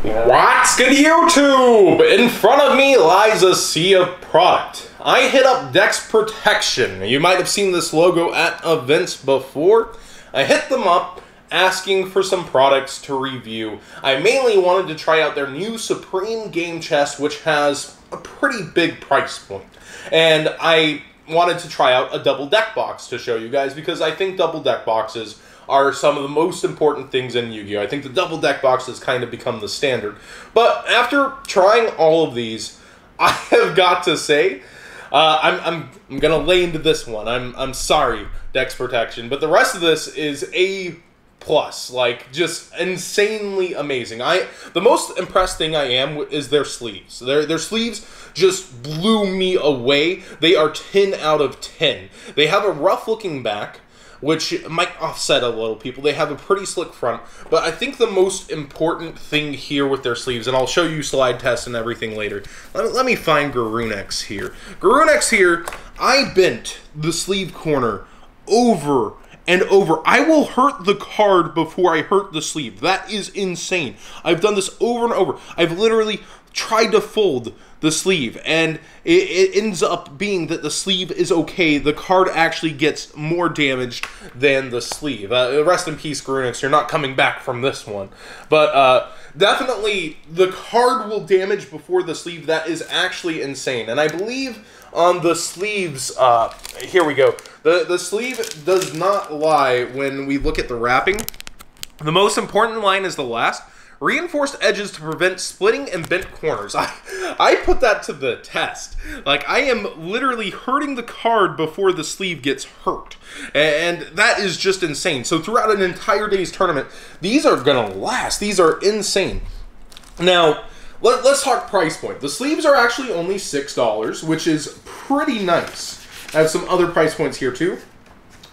What's good, YouTube? In front of me lies a sea of product. I hit up Dex Protection. You might have seen this logo at events before. I hit them up asking for some products to review. I mainly wanted to try out their new Supreme Game Chest, which has a pretty big price point. And I wanted to try out a double deck box to show you guys, because I think double deck boxes are some of the most important things in Yu-Gi-Oh! I think the double deck box has kind of become the standard. But after trying all of these, I have got to say, I'm gonna lay into this one. I'm sorry, Dex Protection, but the rest of this is A+, like just insanely amazing. The most impressed thing I am is their sleeves. Their sleeves just blew me away. They are 10 out of 10. They have a rough looking back, which might offset a little people. They have a pretty slick front, but I think the most important thing here with their sleeves, and I'll show you slide tests and everything later. Let me find Garunex here. Garunex here, I bent the sleeve corner over and over. I will hurt the card before I hurt the sleeve. That is insane. I've done this over and over. I've literally tried to fold the sleeve, and it ends up being that the sleeve is okay. The card actually gets more damaged than the sleeve. Rest in peace, Garunex. You're not coming back from this one. But definitely, the card will damage before the sleeve. That is actually insane. And I believe on the sleeves, here we go. The sleeve does not lie when we look at the wrapping. The most important line is the last. Reinforced edges to prevent splitting and bent corners. I put that to the test. Like, I am literally hurting the card before the sleeve gets hurt. And that is just insane. So throughout an entire day's tournament, these are gonna last. These are insane. Now, let's talk price point. The sleeves are actually only $6, which is pretty nice. I have some other price points here too.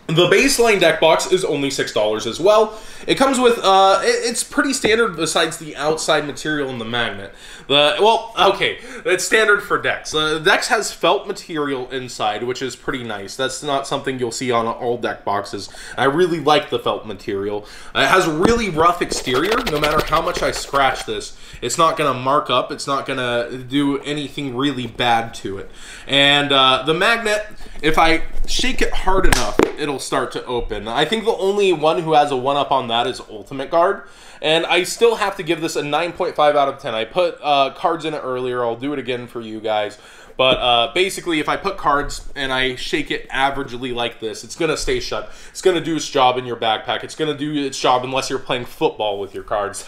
The baseline deck box is only $6 as well. It comes with, it's pretty standard besides the outside material and the magnet. Well, okay, it's standard for Dex. Dex has felt material inside, which is pretty nice. That's not something you'll see on all deck boxes. I really like the felt material. It has a really rough exterior. No matter how much I scratch this, it's not going to mark up. It's not going to do anything really bad to it. And the magnet, if I shake it hard enough, it'll start to open. I think the only one who has a one-up on that is Ultimate Guard, and I still have to give this a 9.5 out of 10. I put cards in it earlier. I'll do it again for you guys. But basically, if I put cards and I shake it averagely like this, it's going to stay shut. It's going to do its job in your backpack. It's going to do its job unless you're playing football with your cards.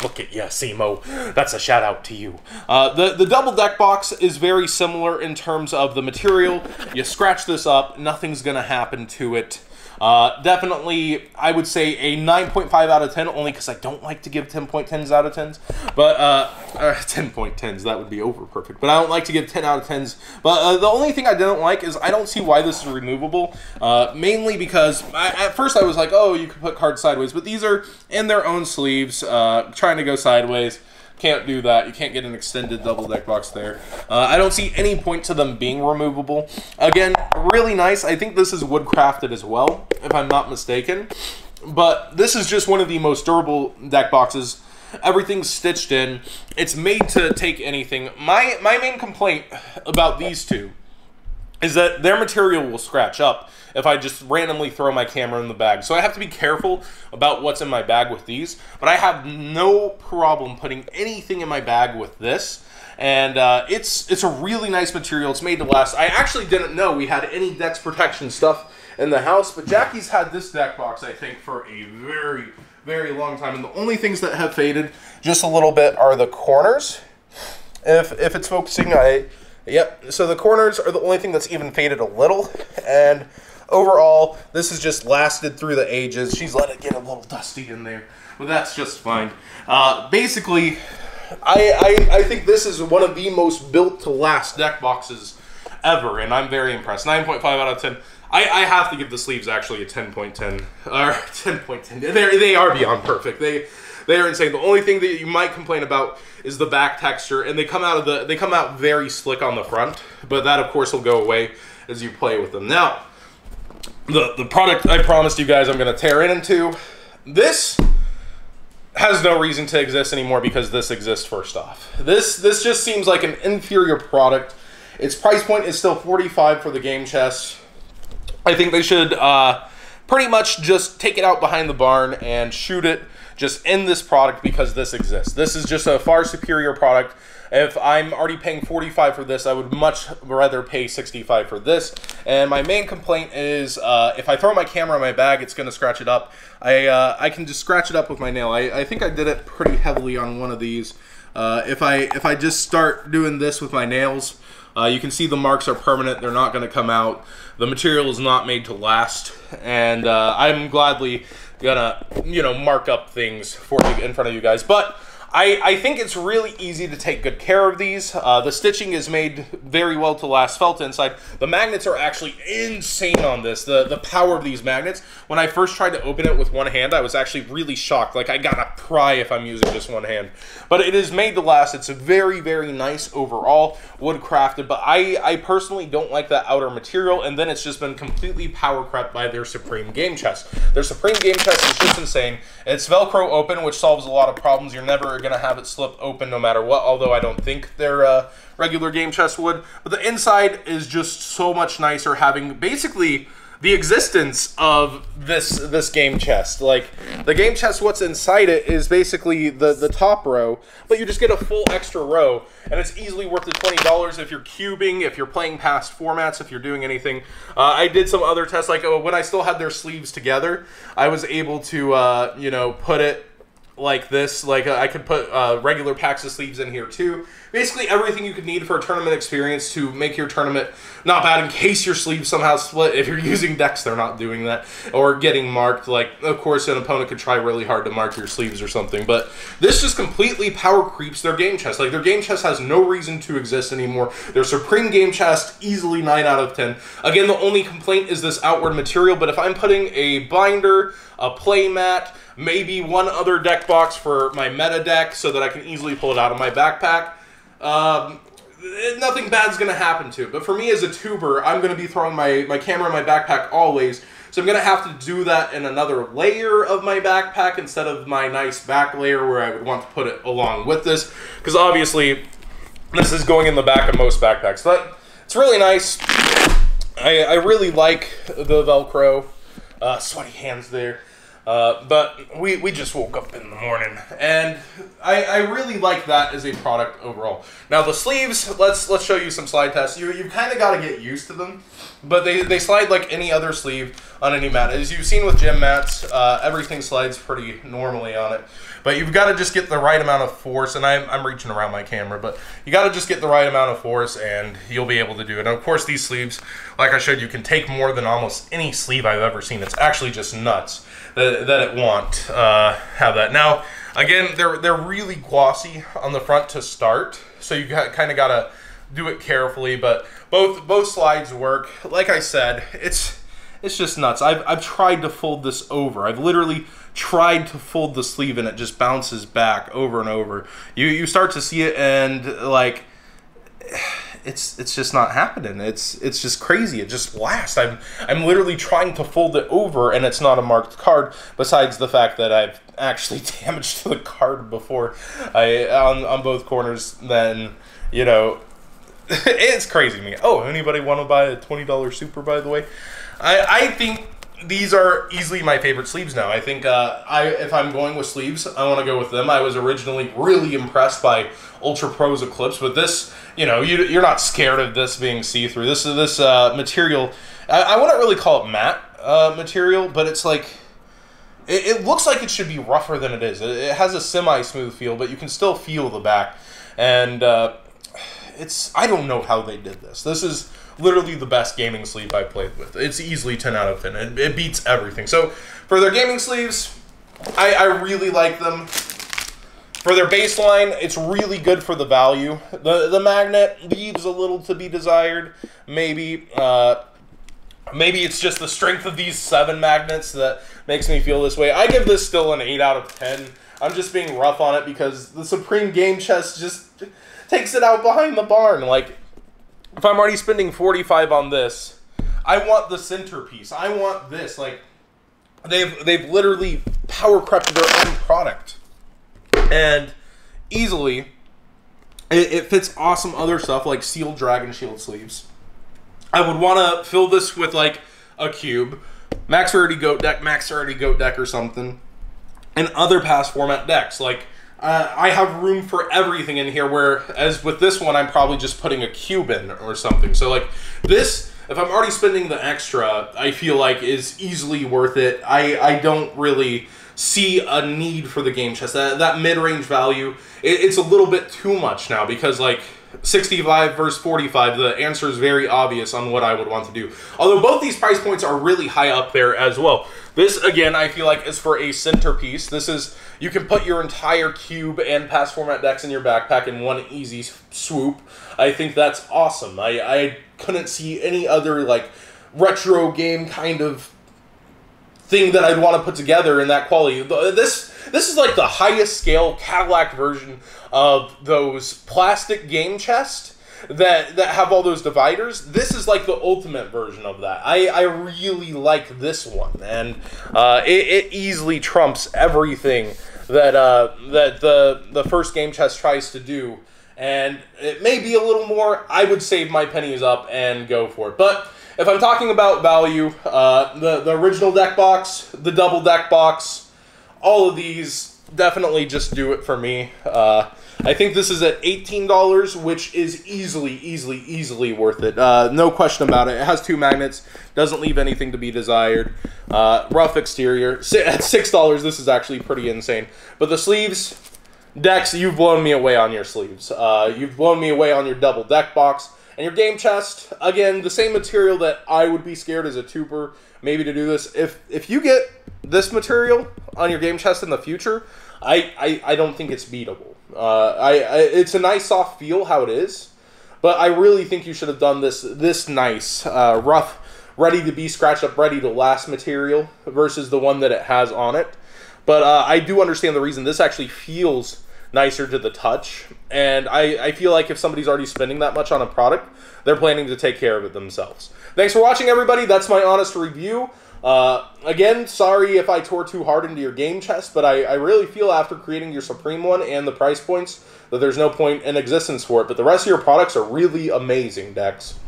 Look at you, Simo. That's a shout out to you. The double deck box is very similar in terms of the material. You scratch this up, nothing's going to happen to it. Definitely, I would say a 9.5 out of 10, only because I don't like to give 10.10s out of 10s. But, 10.10s, that would be over perfect. But I don't like to give 10 out of 10s. But the only thing I didn't like is I don't see why this is removable. Mainly because, at first I was like, oh, you could put cards sideways. But these are in their own sleeves, trying to go sideways. Can't do that. You can't get an extended double deck box there. I don't see any point to them being removable. Again, really nice. I think this is wood-crafted as well, if I'm not mistaken. But this is just one of the most durable deck boxes. Everything's stitched in. It's made to take anything. My main complaint about these two is that their material will scratch up if I just randomly throw my camera in the bag. So I have to be careful about what's in my bag with these, but I have no problem putting anything in my bag with this. And it's a really nice material. It's made to last. I actually didn't know we had any Dex Protection stuff in the house, but Jackie's had this deck box, I think, for a very, very long time. And the only things that have faded just a little bit are the corners. If it's focusing, yep, so the corners are the only thing that's even faded a little, and overall, this has just lasted through the ages. She's let it get a little dusty in there, but that's just fine. Basically, I think this is one of the most built-to-last deck boxes ever, and I'm very impressed. 9.5 out of 10. I have to give the sleeves actually a 10.10, or 10.10. They are beyond perfect. They are insane. The only thing that you might complain about is the back texture, and they come out very slick on the front, but that of course will go away as you play with them. Now, the product I promised you guys I'm going to tear into, this has no reason to exist anymore because this exists first off. This just seems like an inferior product. Its price point is still $45 for the game chest. I think they should pretty much just take it out behind the barn and shoot it just in this product because this exists. This is just a far superior product. If I'm already paying $45 for this, I would much rather pay $65 for this. And my main complaint is if I throw my camera in my bag, it's going to scratch it up. I can just scratch it up with my nail. I think I did it pretty heavily on one of these. If I just start doing this with my nails, you can see the marks are permanent. They're not going to come out. The material is not made to last. And I'm gladly gonna, mark up things for you in front of you guys. But I think it's really easy to take good care of these. The stitching is made very well to last felt inside. The magnets are actually insane on this. The power of these magnets. When I first tried to open it with one hand, I was actually really shocked. Like, I gotta pry if I'm using just one hand. But it is made to last. It's very, very nice overall, wood crafted. But I personally don't like that outer material. And then it's just been completely power crept by their Supreme Game Chest. Their Supreme Game Chest is just insane. It's Velcro open, which solves a lot of problems. You're never gonna have it slip open no matter what, although I don't think their regular game chest would. But the inside is just so much nicer, having basically the existence of this game chest. Like, the game chest, what's inside it is basically the top row, but you just get a full extra row, and it's easily worth the $20 if you're cubing, if you're playing past formats, if you're doing anything. I did some other tests, like when I still had their sleeves together, I was able to put it like this. Like, I could put regular packs of sleeves in here too. Basically everything you could need for a tournament experience to make your tournament not bad in case your sleeves somehow split. If you're using decks, they're not doing that, or getting marked. Like, of course, an opponent could try really hard to mark your sleeves or something, but this just completely power creeps their game chest. Like, their game chest has no reason to exist anymore. Their Supreme Game Chest, easily 9 out of 10. Again, the only complaint is this outward material, but if I'm putting a binder, a play mat, maybe one other deck box for my meta deck so that I can easily pull it out of my backpack, nothing bad's going to happen to it. But for me as a tuber, I'm going to be throwing my camera in my backpack always, so I'm going to have to do that in another layer of my backpack instead of my nice back layer where I would want to put it along with this, because obviously this is going in the back of most backpacks. But it's really nice. I really like the Velcro. Sweaty hands there. But we just woke up in the morning, and I really like that as a product overall. Now the sleeves, let's show you some slide tests. You kind of got to get used to them, but they slide like any other sleeve on any mat. As you've seen with gym mats, everything slides pretty normally on it. But you've got to just get the right amount of force, and I'm reaching around my camera, but you got to just get the right amount of force, and you'll be able to do it. And of course, these sleeves, like I showed you, can take more than almost any sleeve I've ever seen. It's actually just nuts that it won't have that. Now, again, they're really glossy on the front to start, so you kind of got to do it carefully. But both slides work. Like I said, it's just nuts. I've tried to fold this over. I've literally tried to fold the sleeve, and it just bounces back over and over. You start to see it, and like, it's just not happening. It's just crazy. It just blasts. I'm literally trying to fold it over, and it's not a marked card, besides the fact that I've actually damaged the card before on both corners. Then, it's crazy to me. Oh, anybody want to buy a $20 super, by the way? I think these are easily my favorite sleeves now. I think if I'm going with sleeves, I want to go with them. I was originally really impressed by Ultra Pro's Eclipse, but this, you're not scared of this being see-through. This material, I wouldn't really call it matte material, but it's like, it looks like it should be rougher than it is. It has a semi-smooth feel, but you can still feel the back. And I don't know how they did this. This is literally the best gaming sleeve I played with. It's easily 10 out of 10. It beats everything. So for their gaming sleeves, I really like them. For their baseline, it's really good for the value. The magnet leaves a little to be desired. Maybe it's just the strength of these 7 magnets that makes me feel this way. I give this still an 8 out of 10. I'm just being rough on it because the Supreme Game Chest just takes it out behind the barn. Like, if I'm already spending $45 on this, I want the centerpiece. I want this. Like, they've literally power crept their own product. And easily, it fits awesome other stuff like sealed Dragon Shield sleeves. I would want to fill this with like a cube, Max Rarity Goat deck or something, and other past format decks. Like, I have room for everything in here, whereas with this one, I'm probably just putting a cube in or something. So like this, if I'm already spending the extra, I feel like is easily worth it. I don't really see a need for the game chest. That mid-range value, it's a little bit too much now, because like 65 versus 45, the answer is very obvious on what I would want to do. Although both these price points are really high up there as well. This, again, I feel like is for a centerpiece. This is, you can put your entire cube and past format decks in your backpack in one easy swoop. I think that's awesome. I couldn't see any other like retro game kind of thing that I'd want to put together in that quality. This is like the highest scale Cadillac version of those plastic game chests that have all those dividers. This is like the ultimate version of that. I really like this one, and it easily trumps everything that the first game chest tries to do. And it may be a little more. I would save my pennies up and go for it. But if I'm talking about value, the original deck box, the double deck box, all of these definitely just do it for me. I think this is at $18, which is easily worth it. No question about it. It has 2 magnets, doesn't leave anything to be desired. Rough exterior. At $6, this is actually pretty insane. But the sleeves, Dex, you've blown me away on your sleeves. You've blown me away on your double deck box. And your game chest, again, the same material that I would be scared as a tuber maybe to do this. If you get this material on your game chest in the future, I don't think it's beatable. It's a nice soft feel how it is, but I really think you should have done this nice, rough, ready to be scratched up, ready to last material versus the one that it has on it. But I do understand the reason this actually feels nicer to the touch, and I feel like if somebody's already spending that much on a product, they're planning to take care of it themselves. Thanks for watching, everybody. That's my honest review. Again, sorry if I tore too hard into your game chest, but I really feel after creating your Supreme one and the price points that there's no point in existence for it. But the rest of your products are really amazing, Dex.